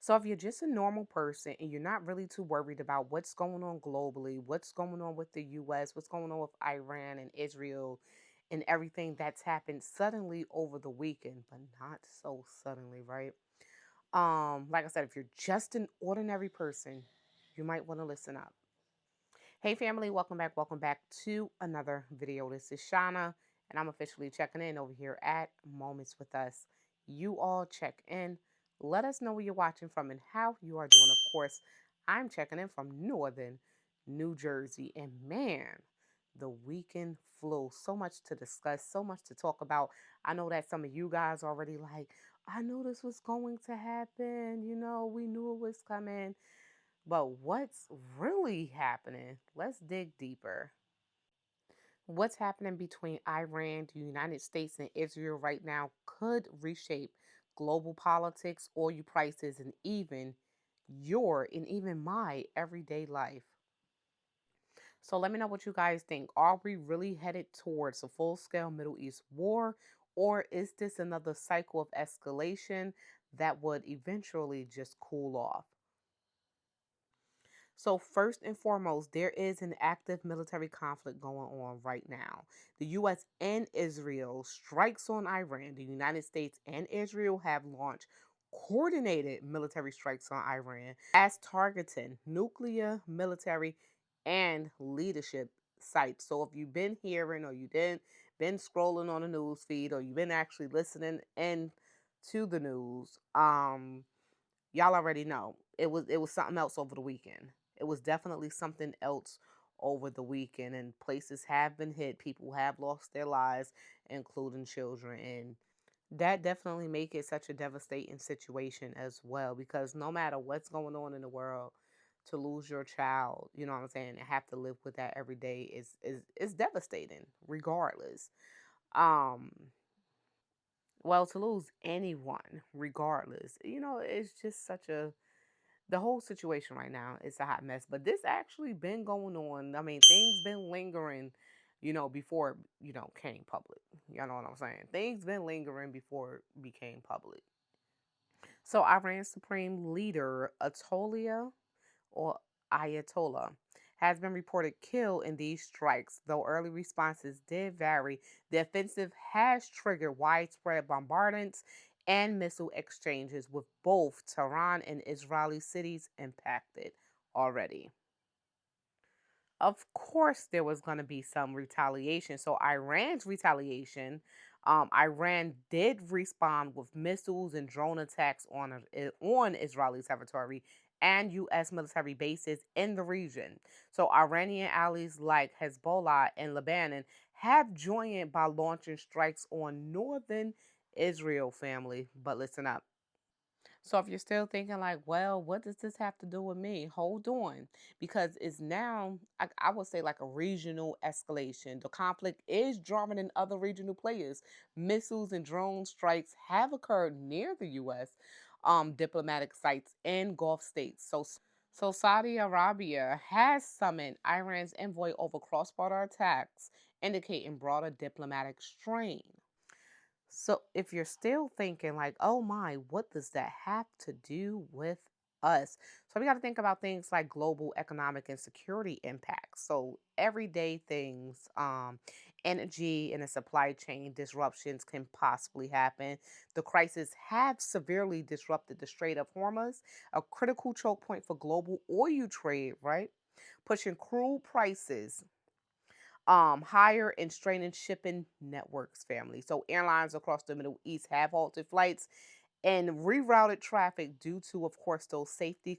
So, if you're just a normal person and you're not really too worried about what's going on globally, what's going on with the US, what's going on with Iran and Israel, and everything that's happened suddenly over the weekend, but not so suddenly, right? Like I said, if you're just an ordinary person, you might want to listen up. Hey, family, welcome back to another video. This is Shauna, and I'm officially checking in over here at Moments with Us. You all check in. Let us know where you're watching from and how you are doing. Of course, I'm checking in from northern New Jersey, and man, the weekend flew. So much to discuss, so much to talk about. I know that some of you guys already like, I knew this was going to happen. We knew it was coming. But what's really happening? Let's dig deeper. What's happening between Iran, the United States, and Israel right now could reshape global politics, oil prices, and even my everyday life. So let me know what you guys think. Are we really headed towards a full scale Middle East war, or is this another cycle of escalation that would eventually just cool off? So, first and foremost, there is an active military conflict going on right now. The U.S. and Israel strikes on Iran. The United States and Israel have launched coordinated military strikes on Iran as targeting nuclear, military, and leadership sites. So, if you've been hearing or you didn't been scrolling on the news feed or you've been actually listening in to the news, y'all already know it was something else over the weekend. It was definitely something else over the weekend, and places have been hit. People have lost their lives, including children, and that definitely make it such a devastating situation as well. Because no matter what's going on in the world, to lose your child, you know what I'm saying, and have to live with that every day is devastating, regardless. Um, well, to lose anyone, regardless, it's just such a the whole situation right now is a hot mess. But this actually been going on. I mean, things been lingering, before came public. You know what I'm saying? Things been lingering before it became public. So Iran's supreme leader, or Ayatollah, has been reported killed in these strikes. Though early responses did vary, the offensive has triggered widespread bombardments and missile exchanges with both Tehran and Israeli cities impacted already. Of course, there was going to be some retaliation. So, Iran's retaliation, Iran did respond with missiles and drone attacks on Israeli territory and U.S. military bases in the region. So, Iranian allies like Hezbollah and Lebanon have joined by launching strikes on northern Israel family. But listen up. So if you're still thinking like, well, what does this have to do with me? Hold on, because it's now, I would say, like a regional escalation. The conflict is drawing in other regional players. Missiles and drone strikes have occurred near the U.S. Diplomatic sites in Gulf states. So Saudi Arabia has summoned Iran's envoy over cross-border attacks, indicating broader diplomatic strain. So if you're still thinking like, oh my, what does that have to do with us? So we got to think about things like global economic and security impacts. So everyday things, energy and the supply chain disruptions can possibly happen. The crisis have severely disrupted the Strait of Hormuz, a critical choke point for global oil trade, right? Pushing crude prices higher and straining shipping networks family. So airlines across the Middle East have halted flights and rerouted traffic due to, of course, those safety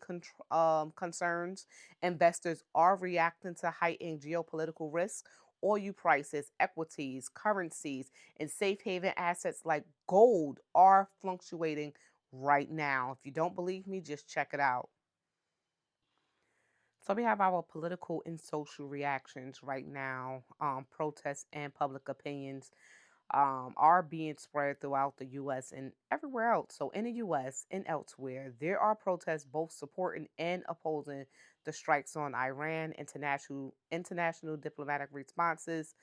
concerns. Investors are reacting to heightened geopolitical risks. Oil prices, equities, currencies, and safe haven assets like gold are fluctuating right now. If you don't believe me, just check it out. So we have our political and social reactions right now. Protests and public opinions are being spread throughout the U.S. and everywhere else. So in the U.S. and elsewhere, there are protests both supporting and opposing the strikes on Iran. International diplomatic responses.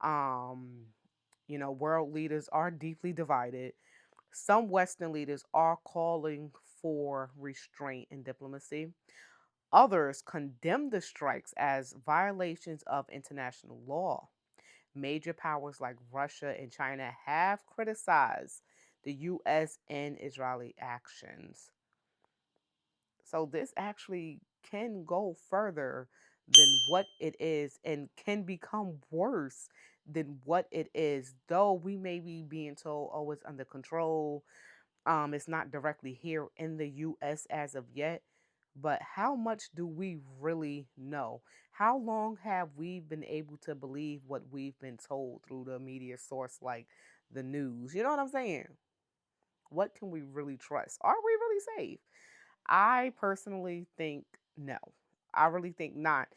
Um, world leaders are deeply divided. Some Western leaders are calling for restraint and diplomacy. Others condemn the strikes as violations of international law. Major powers like Russia and China have criticized the US and Israeli actions. So this actually can go further than what it is and can become worse than what it is. Though we may be being told, oh, it's under control. It's not directly here in the US as of yet. But how much do we really know? How long have we been able to believe what we've been told through the media source like the news? You know what I'm saying? What can we really trust? Are we really safe? I personally think no. I really think not.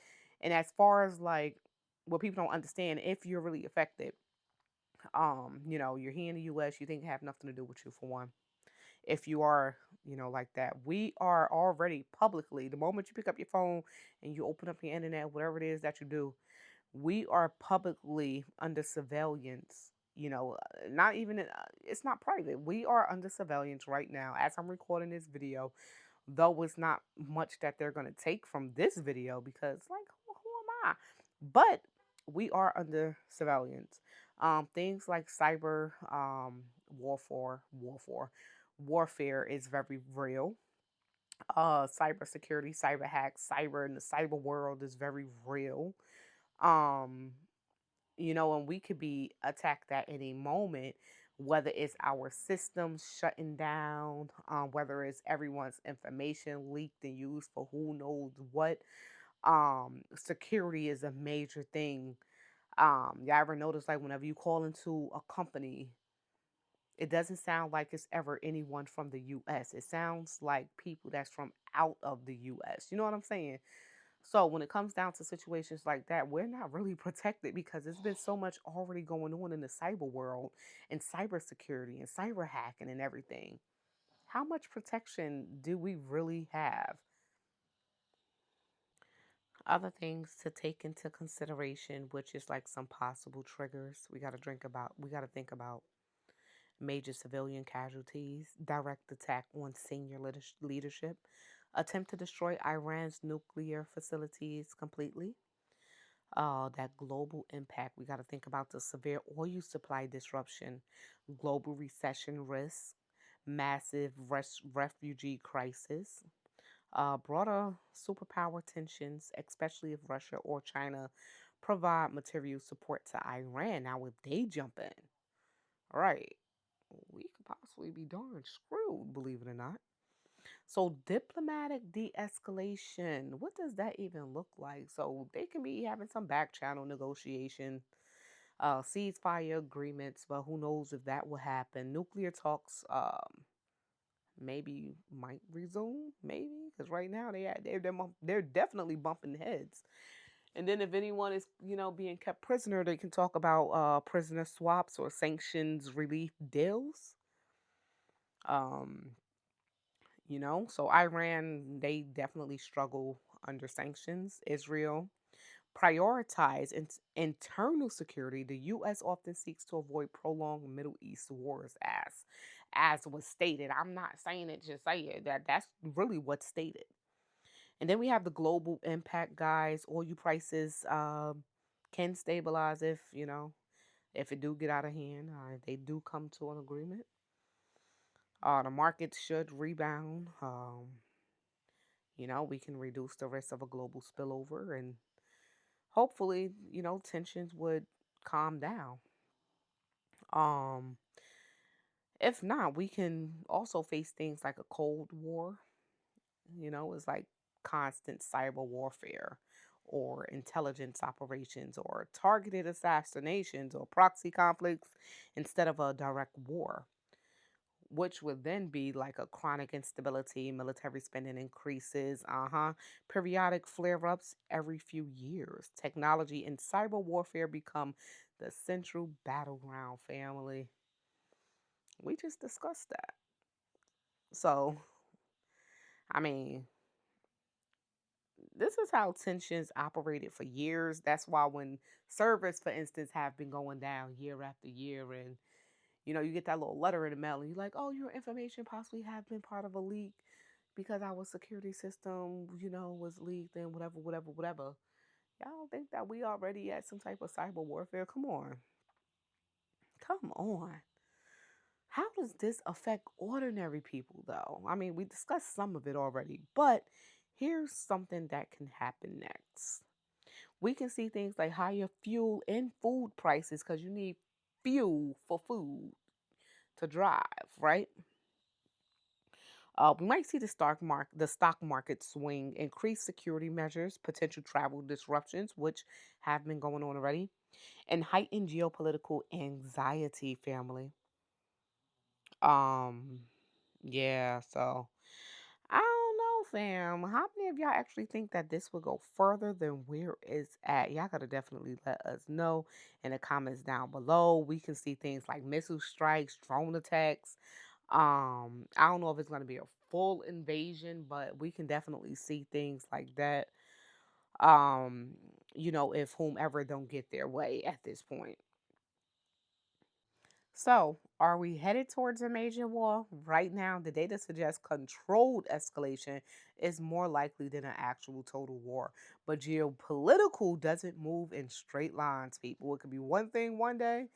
And as far as like what people don't understand, if you're really affected, you're here in the US, you think it have nothing to do with you for one. If you are, like that, we are already publicly, the moment you pick up your phone and you open up your internet, whatever it is that you do, we are publicly under surveillance. Not even, it's not private. We are under surveillance right now as I'm recording this video, though it's not much that they're going to take from this video because, like, who am I? But we are under surveillance. Things like cyber warfare is very real. Cybersecurity, cyber hacks, cyber in the cyber world is very real. Um, and we could be attacked at any moment, whether it's our systems shutting down, whether it's everyone's information leaked and used for who knows what. Security is a major thing. Y'all ever notice, like, whenever you call into a company, it doesn't sound like it's ever anyone from the US. It sounds like people that's from out of the US. You know what I'm saying? So when it comes down to situations like that, we're not really protected because there's been so much already going on in the cyber world and cybersecurity and cyber hacking and everything. How much protection do we really have? Other things to take into consideration, which is like some possible triggers we got to think about major civilian casualties, direct attack on senior leadership, attempt to destroy Iran's nuclear facilities completely. That global impact, we got to think about the severe oil supply disruption, global recession risk, massive refugee crisis, broader superpower tensions, especially if Russia or China provide material support to Iran. Now, if they jump in, right, we could possibly be darn screwed, believe it or not. So, diplomatic de escalation, what does that even look like? So, they can be having some back channel negotiation, ceasefire agreements, but who knows if that will happen. Nuclear talks, maybe might resume, maybe because right now they're definitely bumping heads. And then if anyone is being kept prisoner, they can talk about prisoner swaps or sanctions relief deals. Um, so Iran, they definitely struggle under sanctions. Israel prioritize internal security. The U.S. often seeks to avoid prolonged Middle East wars, as was stated. I'm not saying it just say it. That's really what's stated. And then we have the global impact, guys. Oil prices can stabilize if it do get out of hand. If they do come to an agreement. The markets should rebound. We can reduce the risk of a global spillover and hopefully, tensions would calm down. Um, if not, we can also face things like a cold war. It's like constant cyber warfare or intelligence operations or targeted assassinations or proxy conflicts instead of a direct war, which would then be like a chronic instability, military spending increases, periodic flare ups every few years. Technology and cyber warfare become the central battleground, family. We just discussed that. So, I mean, this is how tensions operated for years. That's why when servers, for instance, have been going down year after year, and you get that little letter in the mail, and you're like, oh, your information possibly have been part of a leak. because our security system, was leaked and whatever, whatever, whatever. Y'all don't think that we already at some type of cyber warfare? Come on. Come on. How does this affect ordinary people, though? I mean, we discussed some of it already, but here's something that can happen next. We can see things like higher fuel and food prices because you need fuel for food to drive, right? We might see the stock market swing, increased security measures, potential travel disruptions, which have been going on already, and heightened geopolitical anxiety, family. Um, yeah, so I don't know, fam. How many of y'all actually think that this will go further than where it's at? Y'all gotta definitely let us know in the comments down below. We can see things like missile strikes, drone attacks. I don't know if it's gonna be a full invasion, but we can definitely see things like that. Um, if whomever don't get their way at this point. So, are we headed towards a major war? Right now, the data suggests controlled escalation is more likely than an actual total war. But geopolitical doesn't move in straight lines, people. It could be one thing one day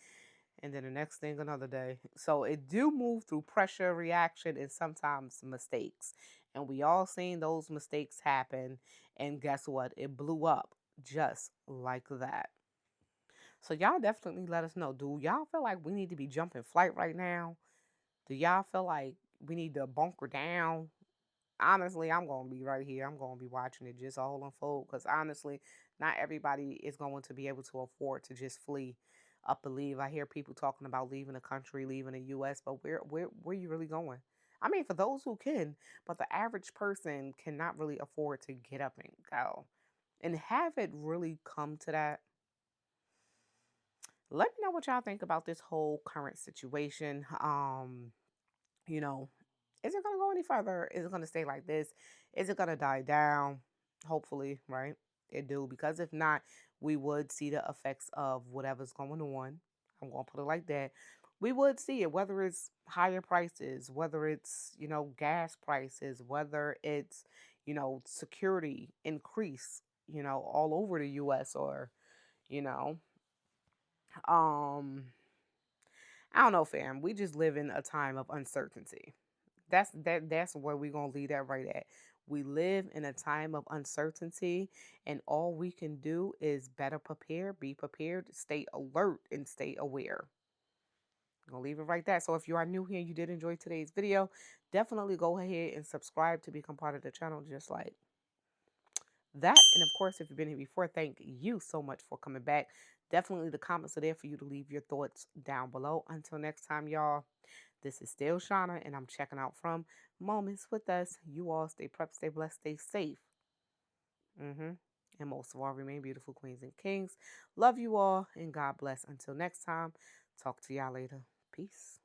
and then the next thing another day. So it do move through pressure, reaction, and sometimes mistakes. And we all seen those mistakes happen. And guess what? It blew up just like that. So y'all definitely let us know. Do y'all feel like we need to be jumping flight right now? Do y'all feel like we need to bunker down? Honestly, I'm gonna be right here. I'm gonna be watching it just all unfold because honestly, not everybody is going to be able to afford to just flee up and leave. I hear people talking about leaving the country, leaving the US, but where you really going? I mean, for those who can, but the average person cannot really afford to get up and go. And have it really come to that? Let me know what y'all think about this whole current situation. You know, is it going to go any further? Is it going to stay like this? Is it going to die down? Hopefully, right? It do, because if not, we would see the effects of whatever's going on. I'm going to put it like that. We would see it, whether it's higher prices, whether it's, gas prices, whether it's, security increase, all over the US, or, you know, um I don't know, fam. We just live in a time of uncertainty. That's where we're gonna leave that right at. We live in a time of uncertainty, and all we can do is better prepare, be prepared, stay alert, and stay aware. I'm gonna leave it right there. So if you are new here and you did enjoy today's video, definitely go ahead and subscribe to become part of the channel, just like that. And of course, if you've been here before, thank you so much for coming back. Definitely the comments are there for you to leave your thoughts down below. Until next time, y'all, this is still Shauna, and I'm checking out from Moments with Us. You all stay prepped, stay blessed, stay safe. And most of all, remain beautiful queens and kings. Love you all, and God bless. Until next time, talk to y'all later. Peace.